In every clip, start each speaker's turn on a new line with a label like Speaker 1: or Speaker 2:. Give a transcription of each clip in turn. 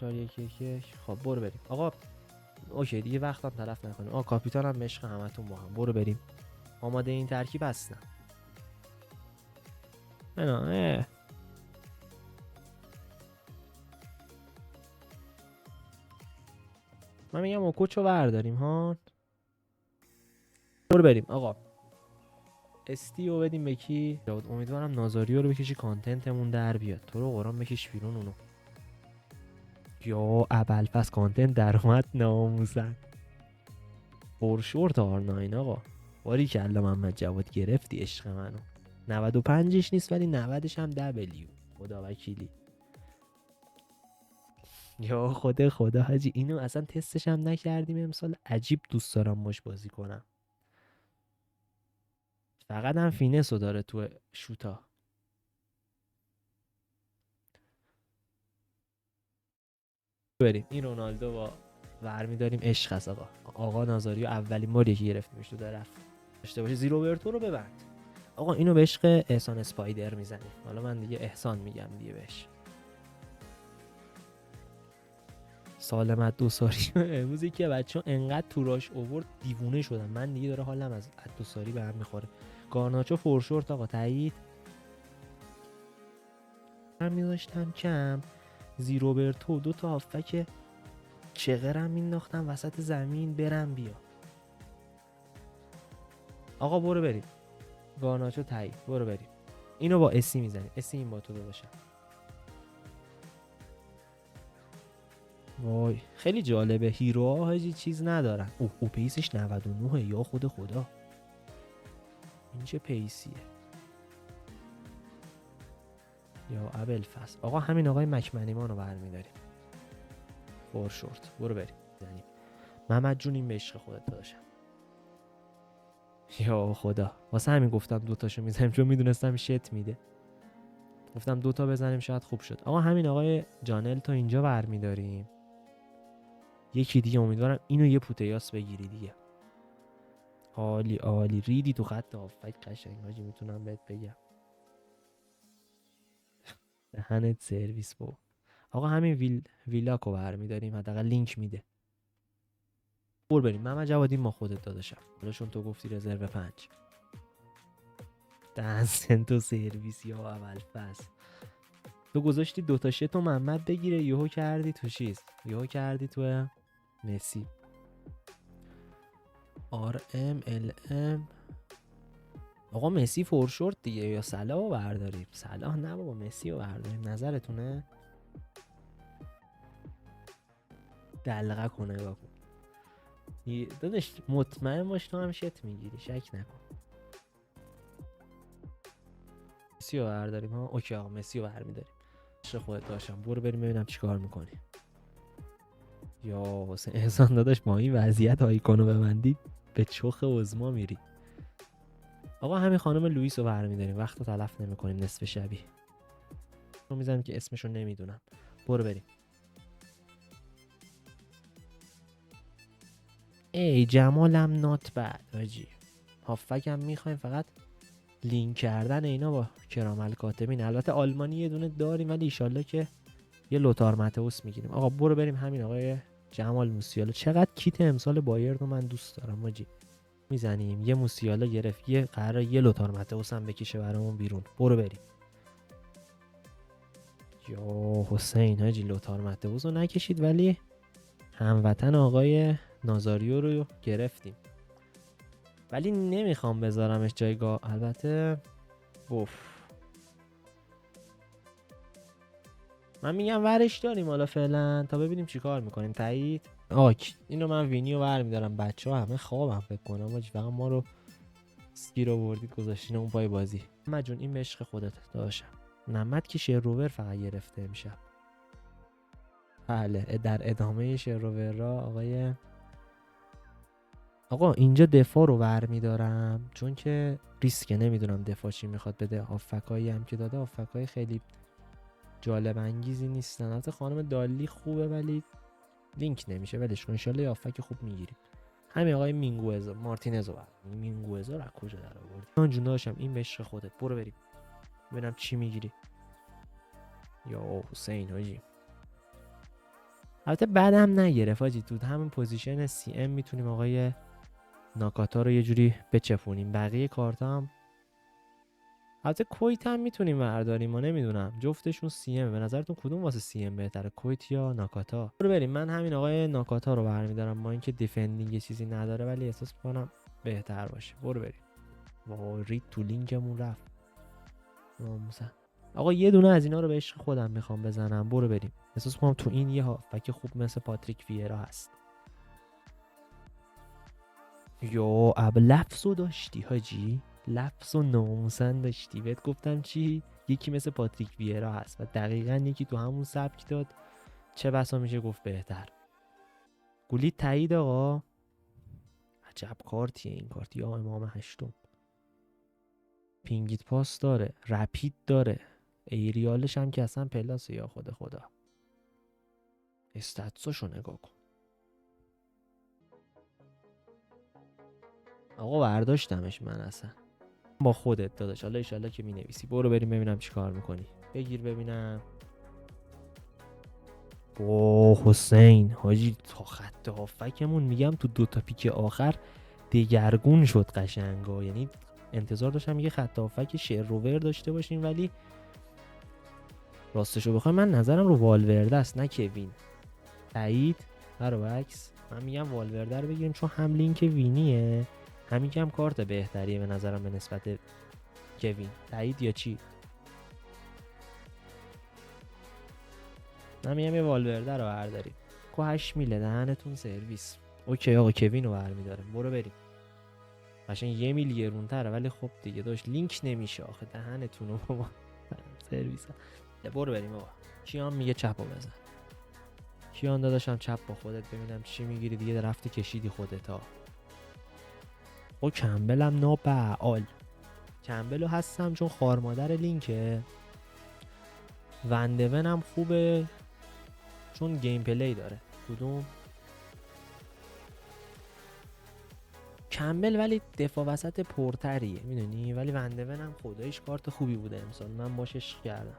Speaker 1: 4-1-1-1. خب برو بریم آقا. اوکی دیگه وقتم تلف نکنیم. آقا کاپیتانم عشق همتون با هم. برو بریم. آماده این ترکیب هستم. نه من میگم اوکوچو برداریم ها. برو بریم آقا. استیو بدیم به کی؟ امیدوارم نازاریو رو بکشی کانتنتمون در بیاد. تو رو قرآن بکش بیرون اونو. یا ابوالفضل کانتنت در اومد ناموسن. پرشورت R9 آقا. باریکلا محمد جواد گرفتی عشق منو. 95ش نیست ولی 90ش هم دبلیو. خدا وکیلی. یا خدا حاجی اینو اصلا تستش هم نکردیم امسال. عجیب دوست دارم باش بازی کنم. فقط هم فینسو داره تو شوتا. بریم این رونالدو با برمی‌داریم عشق است آقا نازاریو اولین باریه که گرفتیمش تو درفت. داشته باشه زیروبرتو رو ببند. آقا اینو به عشق احسان اسپایدر میزنیم. حالا من دیگه احسان میگم دیگه بهش. سالمت دوساری امروزی که بچه‌ها انقدر توراش اوورد دیوونه شدم. من دیگه داره حالم از دوساری به هم میخوره. گارناچو فورشورت آقا تایید. من میذاشتم کم. زیروبرتو دو تا هافبک چغرم مینداختم وسط زمین برم بیا. آقا برو بریم. گارناچو تایید. برو بریم. اینو با اسی میزنیم. اسی این با تو داداشم. وای خیلی جالبه. هیروها حاجی چیز ندارن. او پیسش 99 یا خدا. این چه پیسیه؟ یا ابوالفضل. آقا همین آقای مکمنیمان رو برمیداریم. فورشورت. برو بریم. محمد جون این به عشق خودت داداشم. یا خدا واسه همین گفتم دوتاشو میزنیم چون میدونستم شت میده. گفتم دوتا بزنیم شاید خوب شد. آقا همین آقای جانل تو اینجا برمیداریم. یکی دیگه امیدوارم اینو یه پوتیاس بگیری دیگه. عالی ریدی تو خط هافبک قشنگ حاجی میتونم بهت بگم. دهنت سرویس بو. آقا همین ویلاکو برمیداریم حداقل لینک میده. برو بریم محمد جوادی ما خودت داداشم. حالاشون تو گفتی رزرو 5. دهن تو سرویس یا ابوالفضل. تو گذاشتی دوتا شتو محمد بگیره یهو کردی تو چیز. یهو کردی تو مسی. RM LM. آقا مسی فورشورت دیگه یا صلاح رو برداریم؟ صلاح نه بابا مسی رو برداریم. نظرتونه؟ دلغه کنه نگاه کن. داداش مطمئن باش تو هم شت میگیری شک نکن. مسی رو برداریم ها. اوکی آقا مسی رو برمیداریم. چه خودت داشتم. برو بریم ببینم چیکار میکنی. یا حسین احسان داداش ما این وضعیت آیکونو ببندی به چخ عظما میری. آقا همین خانم لوئیس رو برمیداریم. وقت رو تلف نمیکنیم نصف شبی. رو میزنیم که اسمشو نمیدونم. برو بریم. ای جمالم نات بد حاجی. هافک هم میخوایم فقط لینک کردن اینا با کرامل کاتبین. البته آلمانی یه دونه داریم ولی ایشالله که یه لوتار ماتئوس میگیریم. آقا برو بریم همین آقای جمال موسیالا. چقدر کیت امسال بایرن رو من دوست دارم حاجی. میزنیم یه موسیالا گرفت. یه قرار یه لوتار ماتئوس هم بکشه برامون بیرون. برو بریم. یا حسین حاجی لوتار ماتئوس رو نکشید ولی هموطن آقای نازاریو رو گرفتیم. ولی نمیخوام بذارمش جایگاه. البته من میگم ورش داریم حالا فعلا تا ببینیم چیکار میکنیم. تایید. اینو من وینیو برمیدارم. بچه ها همه خوابم فکر کنم حاجی. فقط ما رو سیر آوردید گذاشتین اون پای بازی. محمد جون این به عشق خودت داشتم. محمد که شیروور فقط گرفته امشب. بله در ادامه شیروور را آقا اینجا دفاع رو برمیدارم چون که ریسک نمیدونم دفاع چی میخواد بده. هافکایی هم که داده هافکای خیلی جالب انگیزی نیستن. البته خانم دالی خوبه ولی لینک نمیشه. ولش کن ان شاءالله یه هافک خوب میگیریم. همین آقای مینگوزا مارتینزو مینگوزا رو کجا در آوردی؟ من جون داشتم این به عشق خودت. برو بریم ببینم چی میگیری. یا حسین حاجی البته بعدم نگرفت حاجی. تو همین پوزیشن سی ام میتونیم آقای ناکاتا رو یه جوری بچپونیم. بقیه کارتا هم البته کویت هم میتونیم برداریم. ما نمیدونم جفتشون سی ام. به نظرتون کدوم واسه سی ام بهتره، کویت یا ناکاتا؟ برو بریم. من همین آقای ناکاتا رو برمیدارم، با اینکه دیفندینگ چیزی نداره ولی احساس میکنم بهتر باشه. برو بریم. وای رید تو لینکمون رفت ناموسن. آقا یه دونه از اینا رو به عشق خودم میخوام بزنم. برو بریم. احساس میکنم تو این یه هافبک خوب مثل پاتریک ویرا هست. یا اب لفظو داشتی حاجی، لفظو ناموسن داشتی. بهت گفتم چی؟ یکی مثل پاتریک ویرا هست و دقیقاً یکی تو همون سبک داد. چه بسا میشه گفت بهتر. گولی تایید آقا. عجب کارتیه این کارت. یا امام هشتم. پینگیت پاس داره، رپید داره، ایریالش هم که اصلا پلاسه. یا خدا استاتساشو نگاه کن آقا. برداشتمش من اصلا با خودت داداش. حالا ایشالله که مینویسی. برو بریم ببینم چی کار میکنی. بگیر ببینم. اوه حسین حاجی تا خط هافکمون میگم تو دوتا پیک آخر دگرگون شد قشنگا. یعنی انتظار داشتم یه خط هافک شروور داشته باشیم ولی راستشو بخوام من نظرم رو والورده است نه کوین. تایید برعکس. من میگم والورده رو بگیریم چون هم لینک وینیه همین که هم کارت بهتریه به نظرم به نسبت کوین. تایید یا چی؟ من میگم یه والورده رو برداریم. کو 8 میله دهنتون سرویس. اوکی آقا کوین رو برمیدارم. برو بریم. قشنگ 1 میل گرونتره ولی خب دیگه داشت لینک نمیشه آخه. دهنتون رو بابا سرویس. برو بریم آقا. کیان میگه چپو بزن. کیان داداشم چپ با خودت ببینم چی میگیری دیگه. رفتی کشیدی خودت ها. او کمبلم نابعال. کمبلو هستم چون خارمادر لینکه. وندون هم خوبه چون گیم پلی داره. کدوم؟ کمبل ولی دفاع وسط پرتریه میدونی. ولی وندون هم خداییش کارت خوبی بوده امسال. من باش عشق کردم.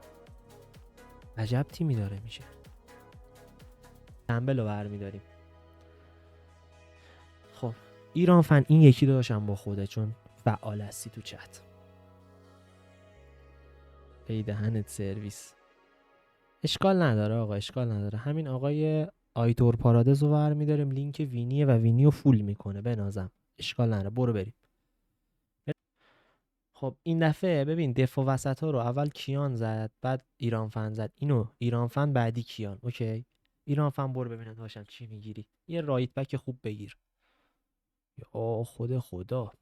Speaker 1: عجب تیمی داره میشه. کمبل رو برمیداریم. خب ایران فن این یکی داشتم با خوده چون فعال هستی تو چت. ای دهنت سرویس. اشکال نداره آقا اشکال نداره. همین آقای آیتور پارادز رو برمیداریم. لینک وینیه و وینیو فول میکنه بنازم. اشکال نداره. برو بریم. خب این دفعه ببین دفاع وسط ها رو اول کیان زد بعد ایران فن زد. اینو ایران فن بعدی کیان. اوکی ایران فن برو ببینم داشتم چی میگیری. یه رایت بک خوب بگیر. یا خدا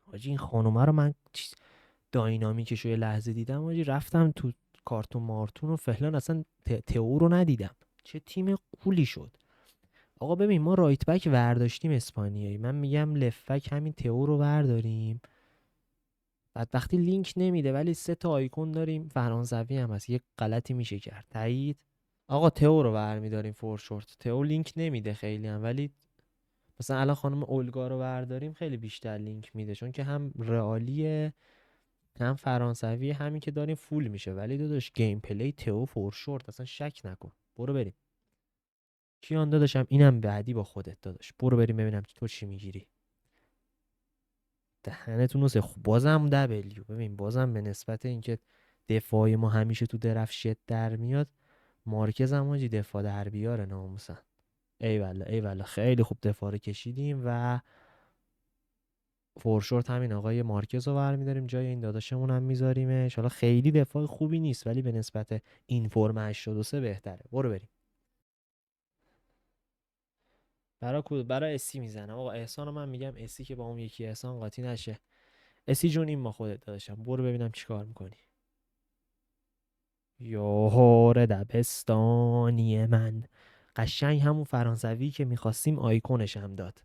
Speaker 1: حاجی این خانومه رو من داینامیکش رو یه لحظه دیدم حاجی. رفتم تو کارتون مارتون و فعلا اصلا تئو رو ندیدم. چه تیم قولی شد آقا. ببین ما رایت بک ورداشتیم اسپانیایی. من میگم لفت بک همین تئو رو ورداریم. بعد وقتی لینک نمیده ولی 3 تا آیکون داریم فرانسوی هم هست. یه غلطی میشه کرد. تایید آقا. تئو رو برمیداریم فور شورت. تئو لینک نمیده خیلی هم ولی مثلا الان خانم اولگا رو برداریم خیلی بیشتر لینک میده چون که هم رئالیه هم فرانسوی. همین که داریم فول میشه ولی داداش گیم پلی تئو فور شورت اصلا شک نکن. برو بریم. کیان داداشم اینم بعدی با خودت داداش. برو بریم ببینم تو چی میگیری. دهنتون رو بازم دبلیو. ببین بازم به نسبت اینکه دفاعی ما همیشه تو درفت شت در میاد مارکز هم حاجی دفاع در بیاره ناموسن. ای والله خیلی خوب دفاع رو کشیدیم و فورشورت همین آقای مارکز رو برمیداریم جای این داداشمون هم میذاریمش. حالا خیلی دفاع خوبی نیست ولی به نسبت این فرم 83 بهتره. برو بریم. برای اسی میزنم آقا. احسان رو من میگم اسی که با اون یکی احسان قاطی نشه. اسی جون این ما خودت داداشم. برو ببینم چیکار میکنی. یوهور دبستانی من. قشنگ همون فرانسوی که میخواستیم آیکونش هم داد.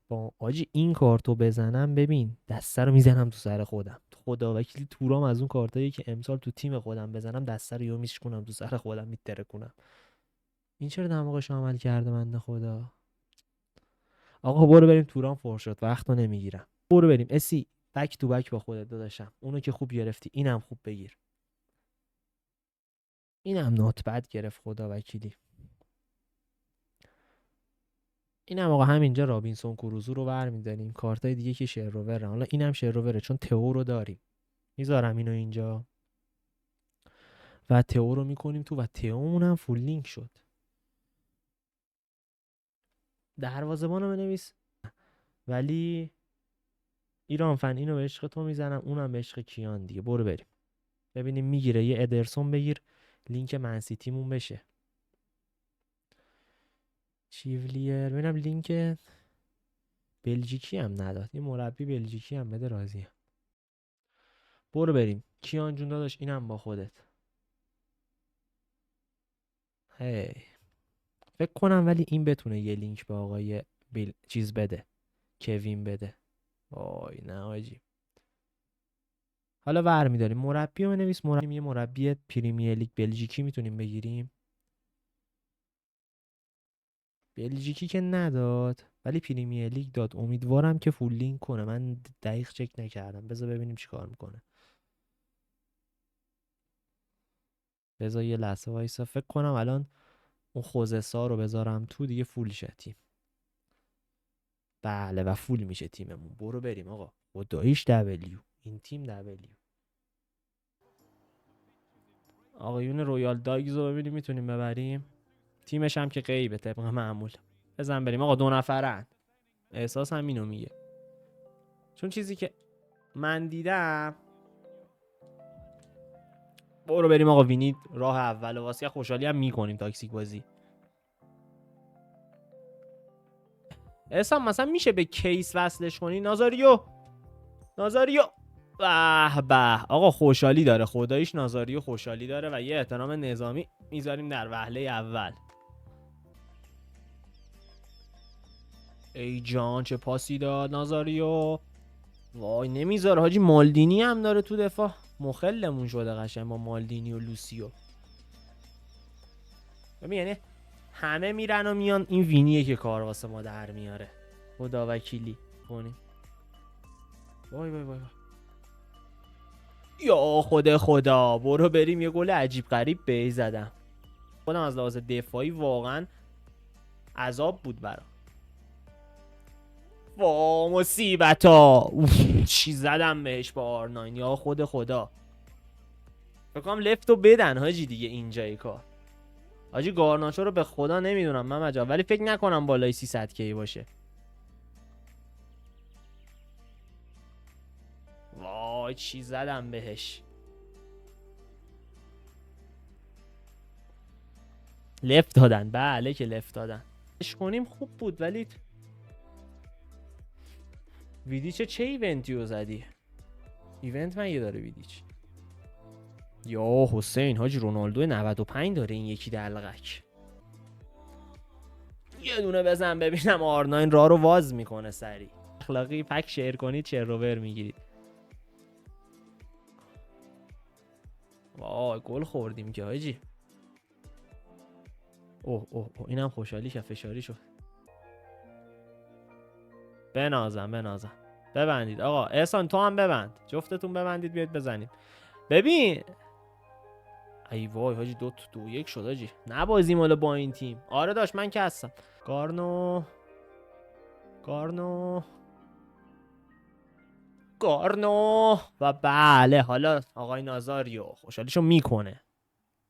Speaker 1: با آجی این کارتو بزنم ببین دسته رو میزنم تو سر خودم. خدا وکیلی تورام از اون کارتایی که امسال تو تیم خودم بزنم دسته رو یو میشکنم تو سر خودم میتره کنم. این چرا دماغش عمل کرده بنده خدا. آقا برو بریم تورام فور شد. وقتو نمیگیرم. برو بریم اسی بک تو بک با خودت داداشم. اونو که خوب گرفتی اینم خوب بگیر. اینم نوت بد گرفت خدا وکیلی. اینم آقا همینجا رابینسون کروزو رو برمی‌داریم. کارتای دیگه که شروره. حالا اینم شروره چون تئو رو داریم. میذارم اینو اینجا و تئو رو میکنیم تو و تئومون هم فول لینک شد. دروازه‌بان رو بنویس. ولی ایران فن اینو به عشق تو میزنم، اونم به عشق کیان دیگه. برو بریم ببینیم میگیره. یه ادرسون بگیر لینک منسیتیمون بشه. چیولیر ببینم لینک بلژیکی هم نداد. یه مربی بلژیکی هم بده راضیه. برو بریم کیان جون داداش، اینم با خودت. هی فکر کنم ولی این بتونه یه لینک به آقای چیز بده، کوین بده. وای نه آجی. حالا ور میداریم مربی رو بنویس. یه مربی پریمیر لیگ بلژیکی میتونیم بگیریم. بلژیکی که نداد ولی پریمیر لیگ داد. امیدوارم که فول لینک کنه. من دقیق چک نکردم. بذار ببینیم چیکار میکنه. بذار یه لحظه وایسا. فکر کنم الان اون خوزسا رو بذارم تو دیگه فول شه تیم. بله و فول میشه تیممون. برو بریم آقا. خداییش دبلیو. این تیم دبلیو. آقایون رویال داگز رو ببینیم میتونیم ببریم. تیمش هم که غیبه طبق معمول. بزن بریم آقا. 2 نفرن. احساس هم اینو میگه. چون چیزی که من دیدم. برو بریم آقا. وینید راه اول واسه خوشحالی هم میکنیم تاکسیک بازی. احسان مثلا میشه به کیس وصلش کنی؟ نازاریو به به آقا خوشحالی داره. خداییش نازاریو خوشحالی داره و یه احترام نظامی میذاریم در وهله اول. ای جان چه پاسی داد نازاریو. وای نمیذاره حاجی. مالدینی هم داره تو دفاع. مخلمون شده قشنگ با مالدینی و لوسیو. ببین یعنی همه میرن و میان. این وینیه که کار واسه ما در میاره. خدا وکیلی کنیم. وای وای وای یا خدا. برو بریم. یه گل عجیب غریب به زدم. خودم از لحاظ دفاعی واقعا عذاب بود برام. وا مصیبتا. چی زدم بهش با آرناین. یا خود خدا. فکر کنم لفتو بدن حاجی دیگه اینجای کار. حاجی گارناچو رو به خدا نمیدونم من مجا، ولی فکر نکنم بالای 300 کی باشه. وای چی زدم بهش. لفت دادن. بله که لفت دادن. اش کنیم خوب بود ولی ویدیچ چه ایونتیو زدی؟ ایونت من یه داره ویدیچ. یا حسین حاجی رونالدو 95 داره این یکی دلغک. یه دونه بزن ببینم آرناین راه رو واز میکنه سری. اخلاقی پک شیر کنید چروور میگیرید. وای گل خوردیم که حاجی. اوه اینم خوشحالی که فشاری شد. بنازم ببندید آقا. احسان تو هم ببند. جفتتون ببندید بیاید بزنید. ببین ای وای حاجی 2-1 شد حاجی. نبازیم حالا با این تیم. آره داشت من که هستم. گارنو و بله حالا آقای نازاریو خوشحالیشو میکنه.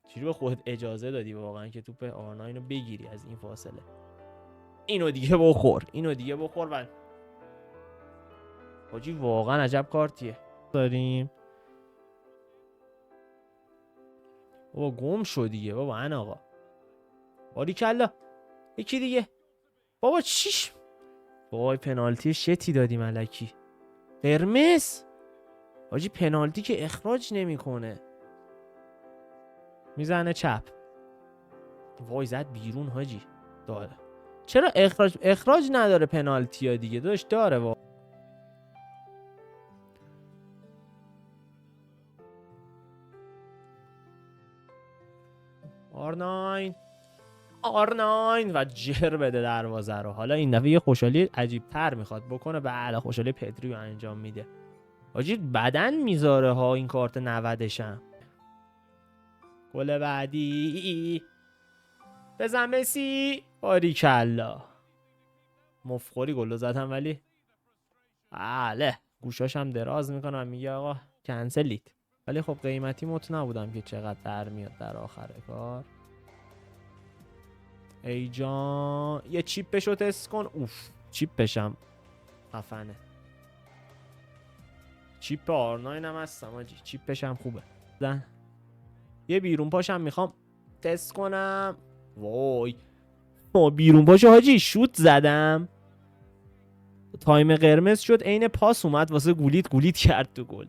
Speaker 1: چجوری به خودت اجازه دادی واقعا که توپ آرناینو بگیری از این فاصله؟ اینو دیگه بخور و حاجی واقعا عجب کارتیه داریم. بابا گم شو دیگه بابا. ان آقا باریکلا. یکی دیگه بابا. چیش وای پنالتی شتی دادیم الکی. قرمز حاجی. پنالتی که اخراج نمیکنه. میزنه چپ. وای زد بیرون حاجی. داره. چرا اخراج نداره پنالتی ها دیگه داشت داره واقعا. آرناین و جر بده دروازه رو. حالا این دفعه یه خوشحالی عجیب تر میخواد بکنه. بله خوشحالی پدریو انجام میده. حاجی بدن میذاره ها این کارت 90 هم. گل بعدی بزن مسی. باریکلا. مفخوری گلو زدم ولی بله گوشاشم دراز میکنم میگه آقا کنسلید. ولی خب قیمتی مطمئن نبودم که چقدر در میاد در آخر کار. ای جان یه چیپشو تست کن. اوف چیپشم خفنه. چیپ R9 هم هستم آجی، چیپشم خوبه. یه بیرون پاشم میخوام تست کنم. وای بیرون پاشو حاجی شوت زدم، تایم قرمز شد، عین پاس اومد واسه گولیت کرد تو گل.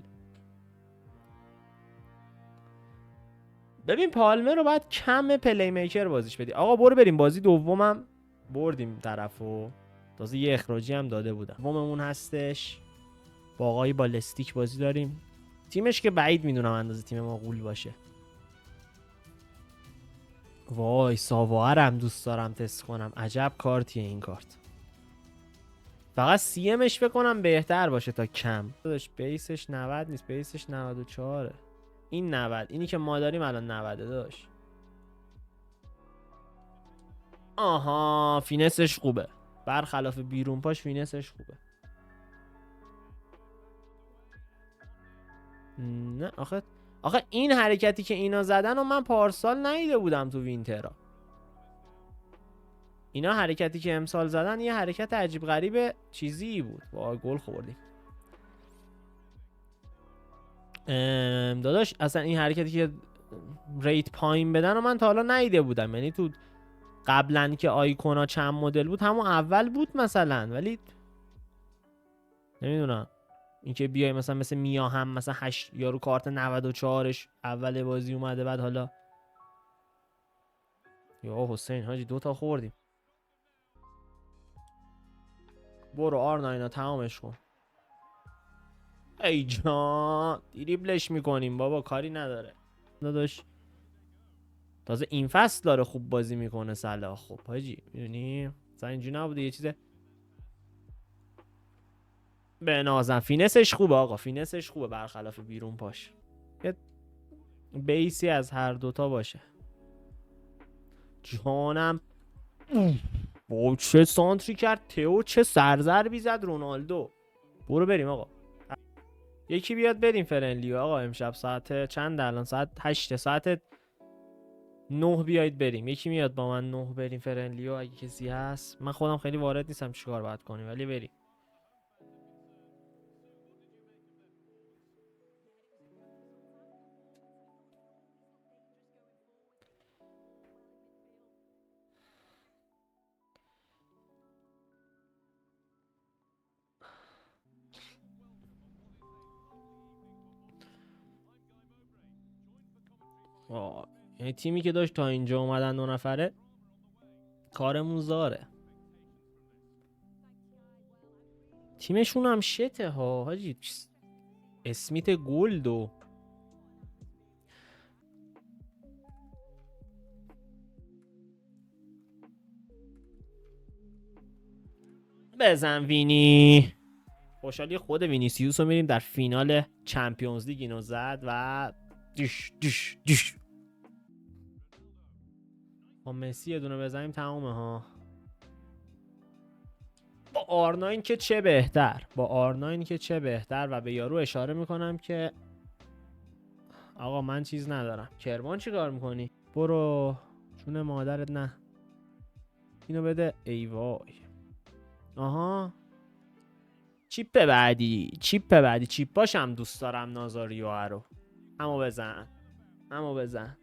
Speaker 1: ببین پالمر رو باید کم پلی میکر بازیش بدی. آقا برو بریم بازی دومم بردیم طرفو، تازه یه اخراجی هم داده بودم. دوممون هستش با آقای بالستیک بازی داریم. تیمش که بعید میدونم اندازه تیم ما غول باشه. وای ساوارم دوست دارم تست کنم، عجب کارتیه این کارت. فقط سی امش بکنم بهتر باشه تا کم. داداش بیسش 90 نیست، بیسش 94. این 90، اینی که ما داریم الان 90 داشت. آها فینسش خوبه، برخلاف بیرون پاش فینسش خوبه. نه آخه این حرکتی که اینا زدن و من پارسال ندیده بودم تو وینترا. اینا حرکتی که امسال زدن یه حرکت عجیب غریب چیزی بود. وای گل خوردیم. داداش اصلا این حرکتی که ریت پایین بدن و من تا حالا ندیده بودم. یعنی تو قبلا که آیکونا چند مدل بود همون اول بود مثلا، ولی نمیدونم اینکه بیای مثل میا هم مثلا 8 یارو کارت 94ش اول بازی اومده بعد حالا یا حسین حاجی 2 تا خوردیم. برو R9 تمامش کن. ای جان دریبلش میکنیم بابا کاری نداره داداش. تازه این فصل داره خوب بازی میکنه صلاح. خب حاجی میدونی مثلا اینجوری نبوده یه چیز به نازم. فینسش خوبه آقا، فینسش خوبه برخلاف بیرون پاش. یه بیسی از هر دوتا باشه. جانم با چه سانتری کرد تئو، چه سرزربی زد رونالدو. برو بریم آقا، یکی بیاد بریم فرنلیو آقا. امشب ساعت چند الان؟ ساعت 8، ساعت 9 بیایید بریم. یکی میاد با من 9 بریم فرنلیو اگه کسی هست. من خودم خیلی وارد نیستم چیکار باید کنیم ولی بریم. یعنی تیمی که داشت تا اینجا اومدن 2 نفره کارمون زاره. تیمشون هم شته ها حاجی. اسمیت گلدو بزن وینی. خوشحالی خود وینیسیوس رو میریم در فینال چمپیونز لیگ اینو زد و دیش دیش دیش. با مسی یه دونه بزنیم تمومه ها. با R9 که چه بهتر، با R9 که چه بهتر. و به یارو اشاره میکنم که آقا من چیز ندارم. کرمان چی کار میکنی؟ برو چون مادرت. نه اینو بده. ای وای آها چیپ بعدی، چیپ بعدی. چیپ باشم دوست دارم نازاریو رو. همو بزن، همو بزن.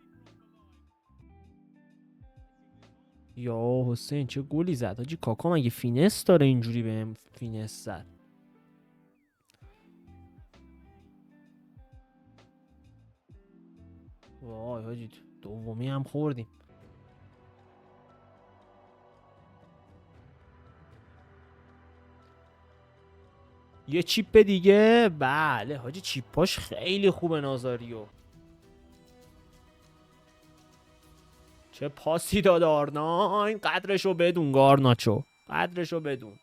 Speaker 1: یا حسین چه گلی زد حاجی. کاکا مگه فینس داره اینجوری بهم فینس زد؟ وای حاجی دومی هم خوردیم. یه چیپ دیگه. بله حاجی چیپاش خیلی خوبه نازاریو. چه پاسی داد R9. قدرشو بدون گارناچو، قدرشو بدون.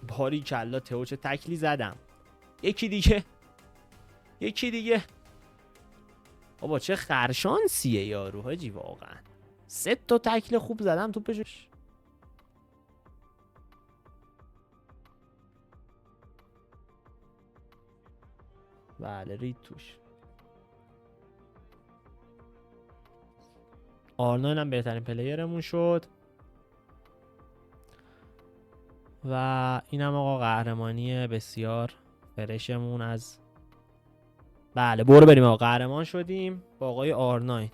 Speaker 1: باری کلا تئو چه تکلی زدم. یکی دیگه، یکی دیگه. بابا چه خرشانسیه یارو حاجی واقعا. 3 تا تکل خوب زدم توپش. بله رید توش. آرناین هم بهترین پلیرمون شد و اینم آقا قهرمانی بسیار فرشمون از بله برو بریم آقا قهرمان شدیم با آقای آرناین.